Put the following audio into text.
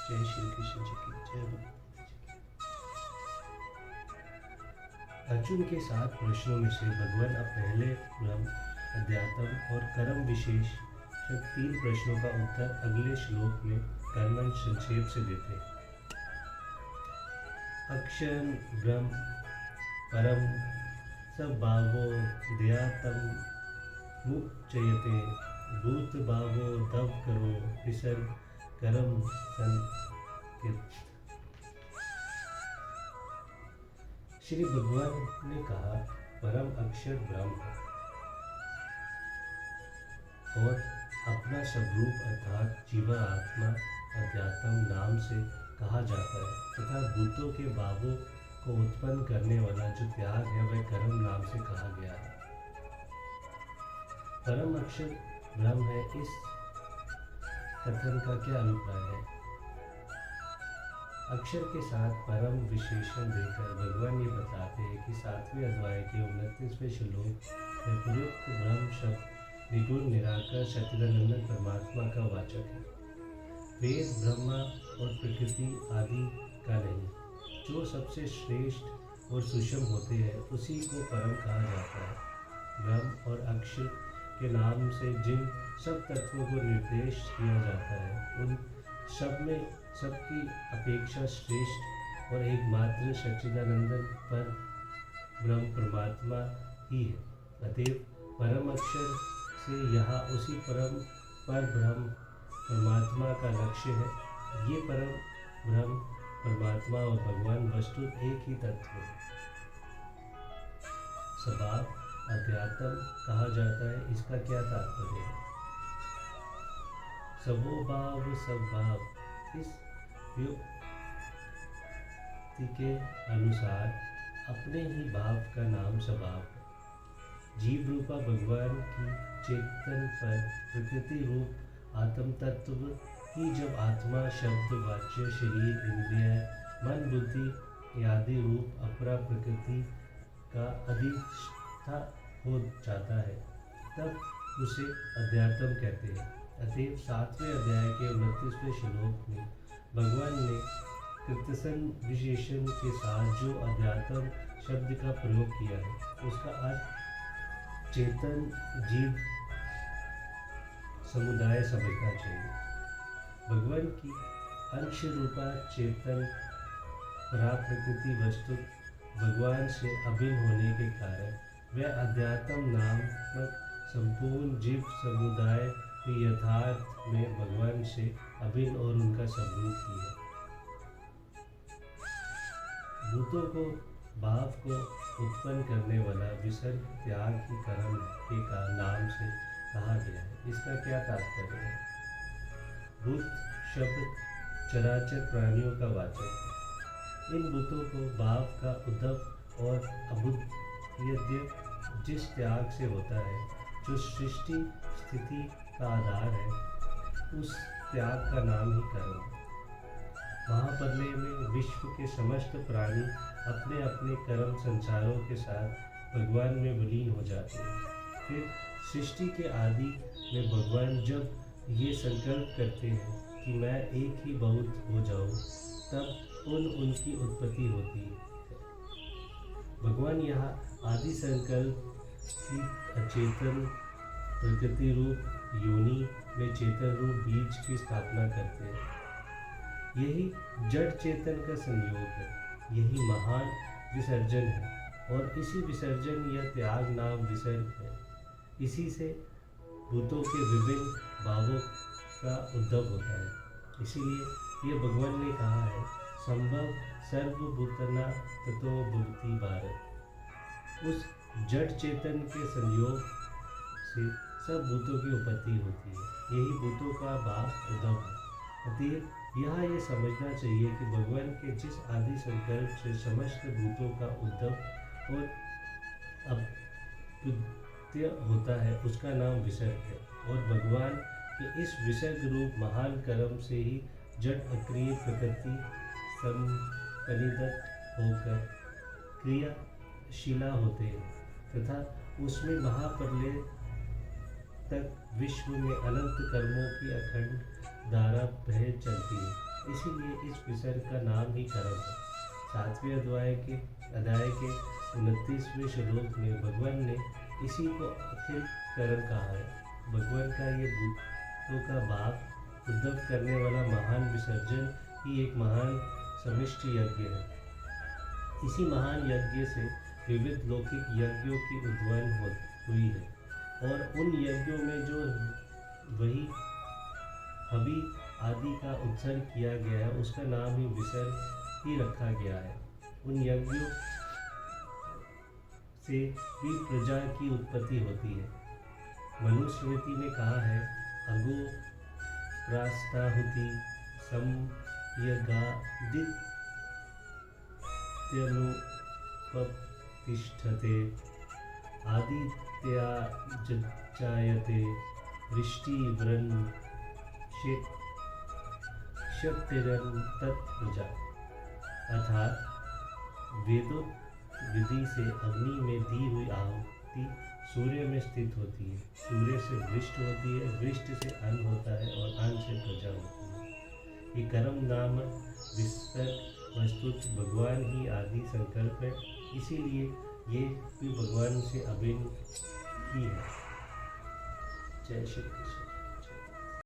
जय श्री कृष्ण जी की जय बोलो। अर्जुन के 7 प्रश्नों में से भगवान अब पहले ब्रह्म, अध्यात्म और कर्म विशेष 3 प्रश्नों का उत्तर अगले श्लोक में कर्मण संक्षेप से देते हैं। अक्षर ब्रह्म परम सभावो ध्यातम मुच्यते भूत भावो दव करो विसर्ग कर्म संकित। श्री भगवान ने कहा परम अक्षर ब्रह्म है और अपना स्वरूप अर्थात जीवा आत्मा अध्यात्म नाम से कहा जाता है तथा भूतों के भावों को उत्पन्न करने वाला जो त्याग है वह कर्म नाम से कहा गया है। परम अक्षर ब्रह्म है, इस कथन का क्या अभिप्राय है? अक्षर के साथ परम विशेषण देकर भगवान ये बताते हैं कि 7वें अध्याय के 29वें श्लोक में प्रयुक्त ब्रह्म शब्द निगुण निराकार सच्चिदानंद परमात्मा का वाचक है। वेद ब्रह्मा और प्रकृति आदि का नहीं, जो सबसे श्रेष्ठ और सूक्ष्म होते हैं उसी को परम कहा जाता है। ब्रह्म और अक्षर के नाम से जिन सब तत्वों को निर्देश किया जाता है उन सब में सबकी अपेक्षा श्रेष्ठ और एकमात्र सच्चिदानंदन पर ब्रह्म परमात्मा ही है। अतएव परम अक्षर से यहाँ उसी परम पर ब्रह्म परमात्मा का लक्ष्य है। ये परम ब्रह्म परमात्मा और भगवान वस्तु एक ही तत्व है। स्वभाव अध्यात्म कहा जाता है, इसका क्या तात्पर्य है? स्वभाव स्वभाव इस युक्ति के अनुसार अपने ही भाव का नाम स्वभाव है। जीव रूपा भगवान की चेतन पर प्रकृति रूप आत्म तत्व ही जब आत्मा शब्द वाच्य शरीर इंद्रिय मन बुद्धि आदि रूप अपरा प्रकृति का अधिष्ठा हो जाता है तब उसे अध्यात्म कहते हैं। अतएव 7वें अध्याय के 29वें श्लोक में भगवान ने कृतसन विशेषण के साथ जो अध्यात्म शब्द का प्रयोग किया है उसका अर्थ चेतन जीव समुदाय समझना चाहिए। भगवान की अंश रूपा चेतन प्राकृति वस्तु भगवान से अभिन्न होने के कारण वह अध्यात्म नामक संपूर्ण जीव समुदाय यथार्थ में भगवान से अभिन्न और उनका स्वरूप ही है। भूतों को भाव को उत्पन्न करने वाला विसर्ग त्याग की कर्म के का नाम से कहा गया है। इसका क्या तात्पर्य है? भूत शब्द चराचर प्राणियों का वाचक है। इन भूतों को भाव का उद्धव और अभुद्य जिस त्याग से होता है, जो सृष्टि स्थिति का आधार है, उस त्याग का नाम ही कर्म है। महाप्रलय में विश्व के समस्त प्राणी अपने अपने कर्म संसारों के साथ भगवान में विलीन हो जाते हैं। फिर सृष्टि के आदि में भगवान जब ये संकल्प करते हैं कि मैं एक ही बहुत हो जाऊं, तब उनकी उत्पत्ति होती है। भगवान यहाँ आदि संकल्प की अचेतन प्रकृति रूप योनि में चेतन रूप बीज की स्थापना करते हैं। यही जड़ चेतन का संयोग है, यही महान विसर्जन है और इसी विसर्जन या त्याग नाम विसर्ग है। इसी से भूतों के विभिन्न भावों का उद्भव होता है। इसीलिए ये भगवान ने कहा है संभव सर्वभूतना ततो भूति भारत। उस जड़ चेतन के संयोग से सब भूतों की उत्पत्ति होती है, यही भूतों का भाव उद्भव है। अतएव यहाँ ये समझना चाहिए कि भगवान के जिस आदि संकल्प से समस्त भूतों का उद्भव और अभ्युदय होता है उसका नाम विसर्ग है और भगवान के इस विसर्ग रूप महान कर्म से ही जड़ अक्रिय प्रकृति संपनिदत होकर क्रियाशीला होते हैं तथा उसमें महाप्रलय तक विश्व में अनंत कर्मों की अखंड धारा बह चलती है। इसीलिए इस विसर्ग का नाम ही कर्म है। 7वें अध्याय के 29वें श्लोक में भगवान ने इसी को अखिल कर्म कहा है। भगवान का ये भूतों का भाव उद्धव करने वाला महान विसर्जन ही एक महान समिष्ट यज्ञ है। इसी महान यज्ञ से विविध लौकिक यज्ञों की उद्भव हुई है और उन यज्ञों में जो वही हवि आदि का उत्सर्ग किया गया है उसका नाम ही विसर्ग ही रखा गया है। उन यज्ञों से भी प्रजा की उत्पत्ति होती है। मनुस्मृति में कहा है, अगो प्रास्ताहुति संयगादित्यनुपतिष्ठते आदित्याजायते वृष्टिर्वृन् क्षत्तिरन्तत्प्रजा। अर्थात वेदोक्त विधि से अग्नि में दी हुई आहुति सूर्य में स्थित होती है, सूर्य से वृष्टि होती है, वृष्टि से अन्न होता है और अन्न से प्रजा होती है। ये कर्म नाम विसर्ग वस्तुत भगवान ही आदि संकल्प है, इसीलिए ये भी भगवान से अभिन्न ही है। जय श्री कृष्ण।